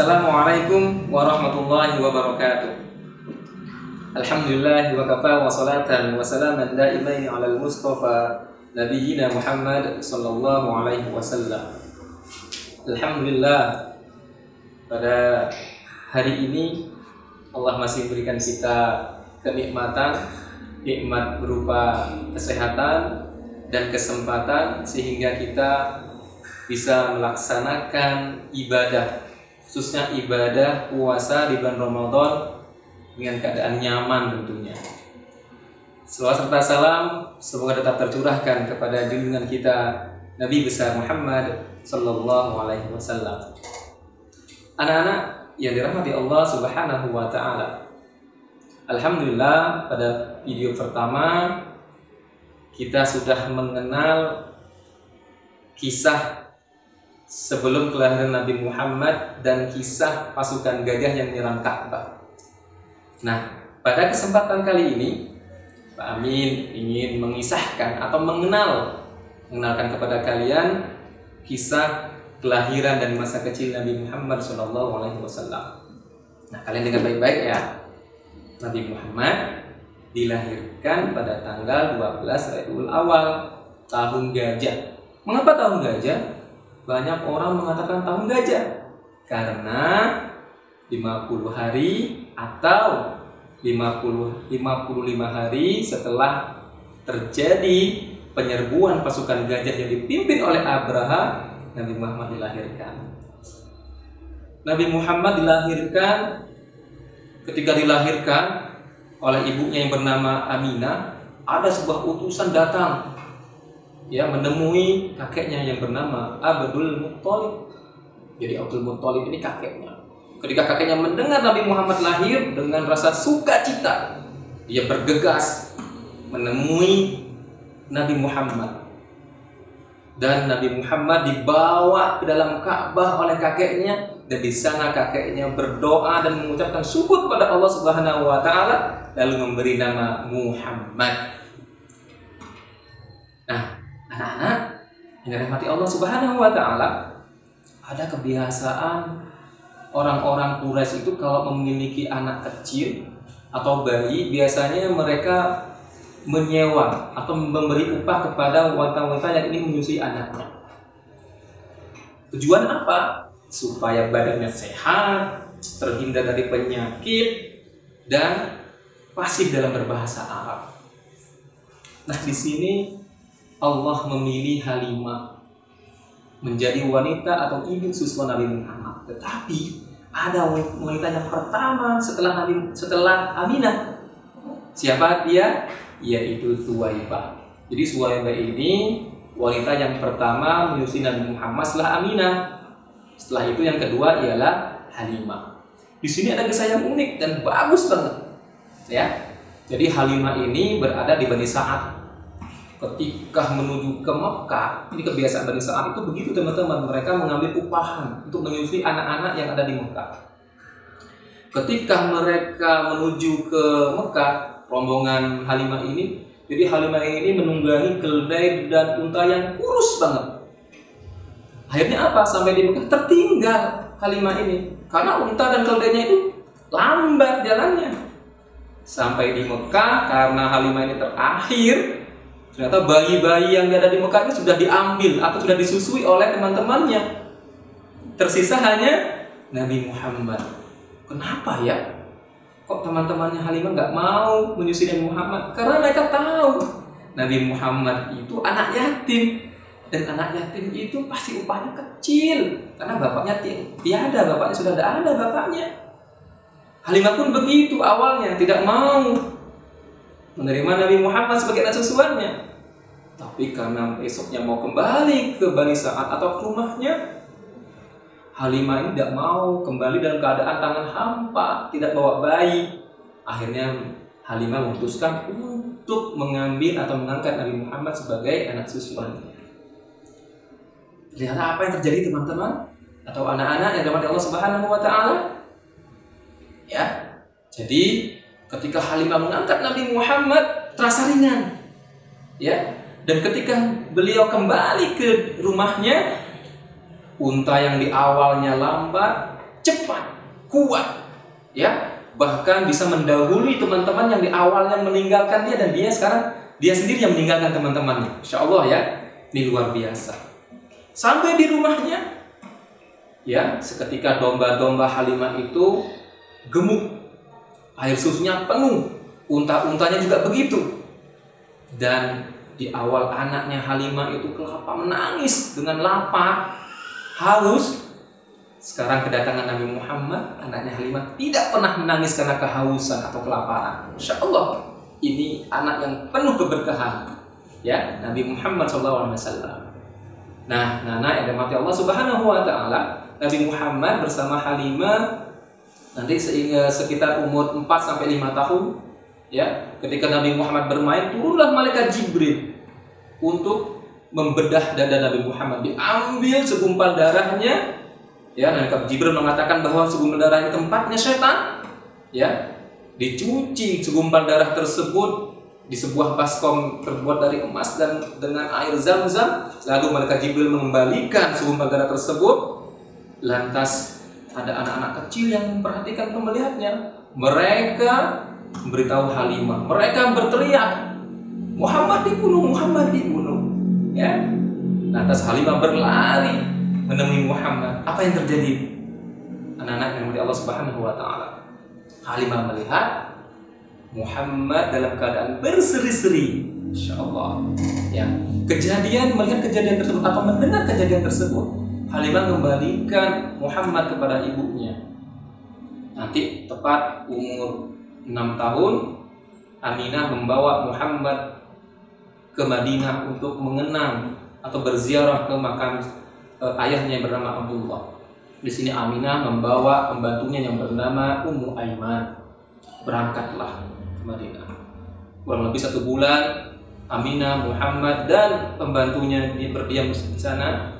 Assalamualaikum warahmatullahi wabarakatuh. Alhamdulillah wa kafa wa salatan wa salaman daimain ala al-mustafa nabiyyina Muhammad sallallahu alaihi wasallam. Alhamdulillah, pada hari ini Allah masih berikan kita kenikmatan, nikmat berupa kesehatan dan kesempatan sehingga kita bisa melaksanakan ibadah, khususnya ibadah puasa di bulan Ramadan dengan keadaan nyaman tentunya. Selawat serta salam semoga tetap tercurahkan kepada junjungan kita Nabi besar Muhammad sallallahu alaihi wasallam. Anak-anak yang dirahmati Allah Subhanahu wa taala. Alhamdulillah, pada video pertama kita sudah mengenal kisah sebelum kelahiran Nabi Muhammad dan kisah pasukan gajah yang menyerang Ka'bah. Nah, pada kesempatan kali ini Pak Amin ingin mengisahkan atau mengenalkan kepada kalian kisah kelahiran dan masa kecil Nabi Muhammad SAW. Nah, kalian dengar baik-baik ya. Nabi Muhammad dilahirkan pada tanggal 12 Rabiul Awal, tahun gajah. Mengapa tahun gajah? Banyak orang mengatakan tahun gajah karena 50 hari atau 55 hari setelah terjadi penyerbuan pasukan gajah yang dipimpin oleh Abraha, Nabi Muhammad dilahirkan. Nabi Muhammad dilahirkan, ketika dilahirkan oleh ibunya yang bernama Aminah, ada sebuah utusan datang menemui kakeknya yang bernama Abdul Muttalib. Jadi Abdul Muttalib ini kakeknya. Ketika kakeknya mendengar Nabi Muhammad lahir, dengan rasa sukacita dia bergegas menemui Nabi Muhammad. Dan Nabi Muhammad dibawa ke dalam Ka'bah oleh kakeknya, dan di sana kakeknya berdoa dan mengucapkan syukur kepada Allah Subhanahu wa taala, lalu memberi nama Muhammad. Nah, anak-anak yang dirahmati Allah Subhanahu wa taala, ada kebiasaan orang-orang Quraisy itu kalau memiliki anak kecil atau bayi, biasanya mereka menyewa atau memberi upah kepada wanita-wanita yang ingin menyusui anaknya. Tujuan apa? Supaya badannya sehat, terhindar dari penyakit, dan fasih dalam berbahasa Arab. Nah, di sini Allah memilih Halimah menjadi wanita atau ibu susu Nabi Muhammad. Tetapi ada wanita yang pertama setelah Aminah. Siapa dia? Yaitu Suwaibah. Jadi Suwaibah ini wanita yang pertama menyusui Nabi Muhammad setelah Aminah. Setelah itu yang kedua ialah Halimah. Di sini ada kisah yang unik dan bagus banget, ya. Jadi Halimah ini berada di Bani Sa'ad. Ketika menuju ke Mekah, ini kebiasaan Bani Sa'ad itu begitu teman-teman, mereka mengambil upahan untuk menyusui anak-anak yang ada di Mekah. Ketika mereka menuju ke Mekah, rombongan Halimah ini, jadi Halimah ini menunggangi keledai dan unta yang kurus banget. Akhirnya apa? Sampai di Mekah tertinggal Halimah ini karena unta dan keledainya itu lambat jalannya. Sampai di Mekah, karena Halimah ini terakhir, ternyata bayi-bayi yang ada di Mekah itu sudah diambil atau sudah disusui oleh teman-temannya. Tersisa hanya Nabi Muhammad. Kenapa ya? Kok teman-temannya Halimah nggak mau menyusui Nabi Muhammad? Karena mereka tahu Nabi Muhammad itu anak yatim, dan anak yatim itu pasti upahnya kecil karena bapaknya tiada, bapaknya sudah tidak ada bapaknya. Halimah pun begitu, awalnya tidak mau menerima Nabi Muhammad sebagai anak susuannya. Tapi karena esoknya mau kembali ke Bani Sa'ad atau ke rumahnya, Halimah ini tidak mau kembali dalam keadaan tangan hampa, tidak bawa bayi. Akhirnya Halimah memutuskan untuk mengambil atau mengangkat Nabi Muhammad sebagai anak susuannya. Ternyata apa yang terjadi teman-teman atau anak-anak yang dirahmati Allah Subhanahu wa taala? Ya. Jadi ketika Halimah mengangkat Nabi Muhammad terasa ringan. Ya. Dan ketika beliau kembali ke rumahnya, unta yang di awalnya lambat cepat, kuat, ya, bahkan bisa mendahului teman-teman yang di awalnya meninggalkan dia, dan dia sendiri yang meninggalkan teman-temannya. Insya Allah ya, ini luar biasa. Sampai di rumahnya, ya, seketika domba-domba Halimah itu gemuk, air susunya penuh, unta-untanya juga begitu. Dan di awal anaknya Halimah itu kelapa menangis dengan lapar, haus. Sekarang kedatangan Nabi Muhammad, anaknya Halimah tidak pernah menangis karena kehausan atau kelaparan. Insya Allah ini anak yang penuh keberkahan, ya, Nabi Muhammad SAW. Nah, yang dirahmati Allah Subhanahu Wa Taala, Nabi Muhammad bersama Halimah nanti sekitar umur 4-5 tahun, ya, ketika Nabi Muhammad bermain, turunlah malaikat Jibril untuk membedah dada Nabi Muhammad. Diambil segumpal darahnya, ya, malaikat Jibril mengatakan bahwa segumpal darah ini tempatnya setan, ya, dicuci segumpal darah tersebut di sebuah baskom terbuat dari emas dan dengan air zam-zam. Lalu malaikat Jibril mengembalikan segumpal darah tersebut. Lantas ada anak-anak kecil yang memperhatikan pemelihatnya. Mereka memberitahu Halimah, mereka berteriak, Muhammad dibunuh, Muhammad dibunuh, ya. Lantas Halimah berlari menemui Muhammad. Apa yang terjadi? Anak-anak yang dimurkai Allah Subhanahu Wa Taala, Halimah melihat Muhammad dalam keadaan berseri-seri. Insya Allah, ya. Melihat kejadian tersebut atau mendengar kejadian tersebut, Halimah kembalikan Muhammad kepada ibunya. Nanti tepat umur 6 tahun, Aminah membawa Muhammad ke Madinah untuk mengenang atau berziarah ke makam ayahnya yang bernama Abdullah. Di sini Aminah membawa pembantunya yang bernama Ummu Aiman. Berangkatlah ke Madinah. Kurang lebih 1 bulan, Aminah, Muhammad dan pembantunya berdiam di sana.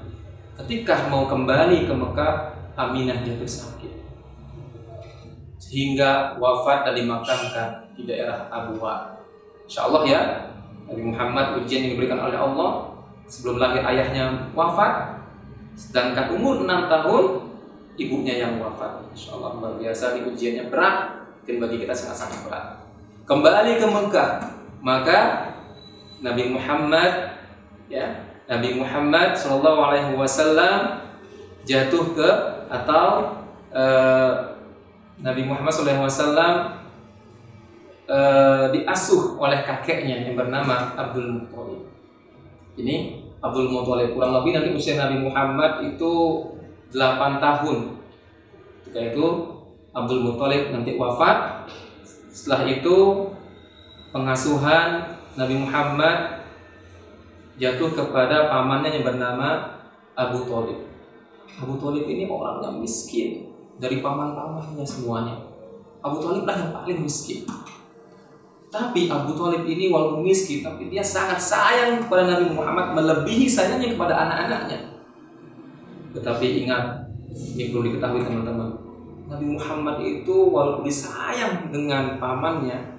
Ketika mau kembali ke Mekah, Aminah jatuh sakit sehingga wafat dan dimakamkan di daerah Abuwa. Insya Allah ya, Nabi Muhammad ujian yang diberikan oleh Allah sebelum lahir ayahnya wafat, sedangkan umur 6 tahun ibunya yang wafat. Insya Allah luar biasa, di ujiannya berat, mungkin bagi kita sangat-sangat berat. Kembali ke Mekah, maka Nabi Muhammad, ya, Nabi Muhammad SAW jatuh ke atau Nabi Muhammad SAW diasuh oleh kakeknya yang bernama Abdul Muthalib. Ini Abdul Muthalib kurang lebih nanti usia Nabi Muhammad itu 8 tahun. Ketika itu Abdul Muthalib nanti wafat. Setelah itu pengasuhan Nabi Muhammad jatuh kepada pamannya yang bernama Abu Thalib. Abu Thalib ini orang yang miskin dari paman-pamannya semuanya. Abu Thalib lah yang paling miskin. Tapi Abu Thalib ini walaupun miskin, tapi dia sangat sayang kepada Nabi Muhammad, melebihi sayangnya kepada anak-anaknya. Tetapi ingat, ini perlu diketahui teman-teman, Nabi Muhammad itu walaupun disayang dengan pamannya,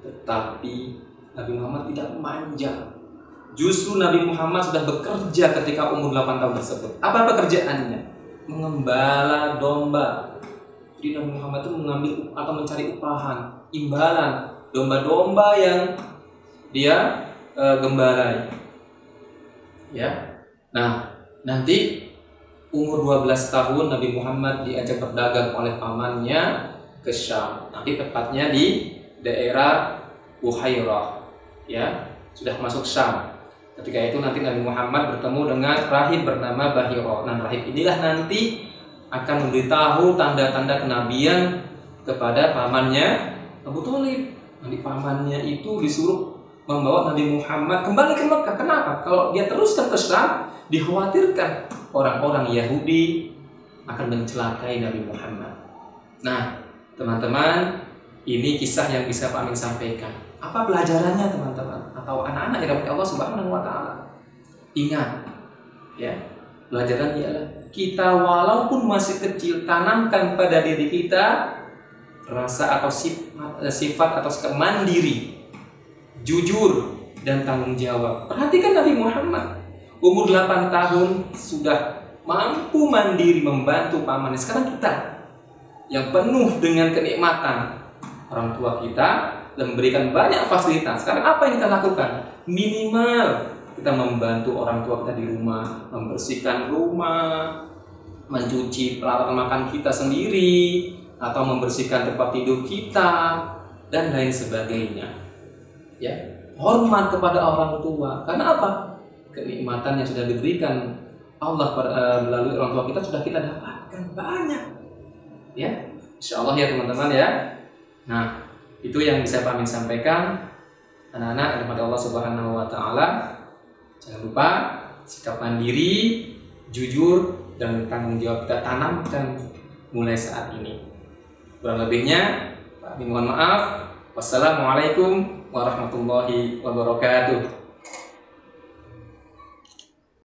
tetapi Nabi Muhammad tidak manja. Justru Nabi Muhammad sudah bekerja ketika umur 8 tahun tersebut. Apa pekerjaannya? Mengembala domba. Jadi Nabi Muhammad itu mengambil atau mencari upahan, imbalan domba-domba yang dia gembalai. Ya. Nah, nanti umur 12 tahun Nabi Muhammad diajak berdagang oleh pamannya ke Syam. Nanti tepatnya di daerah Buhairah. Ya, sudah masuk Syam. Ketika itu nanti Nabi Muhammad bertemu dengan rahib bernama Bahira. Nah, rahib inilah nanti akan memberitahu tanda-tanda kenabian kepada pamannya Abu Thalib. Nanti pamannya itu disuruh membawa Nabi Muhammad kembali ke Mekah. Kenapa? Kalau dia teruskan ke Syam, dikhawatirkan orang-orang Yahudi akan mencelakai Nabi Muhammad. Nah, teman-teman, ini kisah yang bisa Pak Amin sampaikan. Apa pelajarannya teman-teman? Atau anak-anak yang dapat Allah Subhanahu Wa Taala? Ingat, ya, pelajarannya adalah kita walaupun masih kecil, tanamkan pada diri kita rasa atau sifat atau sikap mandiri, jujur dan tanggung jawab. Perhatikan Nabi Muhammad, umur 8 tahun sudah mampu mandiri membantu pamannya. Sekarang kita yang penuh dengan kenikmatan. Orang tua kita dan memberikan banyak fasilitas. Sekarang apa yang kita lakukan? Minimal kita membantu orang tua kita di rumah, membersihkan rumah, mencuci peralatan makan kita sendiri, atau membersihkan tempat tidur kita, dan lain sebagainya. Ya, hormat kepada orang tua. Karena apa? Kenikmatan yang sudah diberikan Allah melalui orang tua kita sudah kita dapatkan banyak. Ya, insya Allah ya teman-teman ya. Nah, itu yang bisa kami sampaikan. Anak-anak kepada Allah Subhanahu wa taala, jangan lupa sikap mandiri, jujur, dan tanggung jawab kita tanamkan mulai saat ini. Kurang lebihnya kami mohon maaf. Wassalamualaikum warahmatullahi wabarakatuh.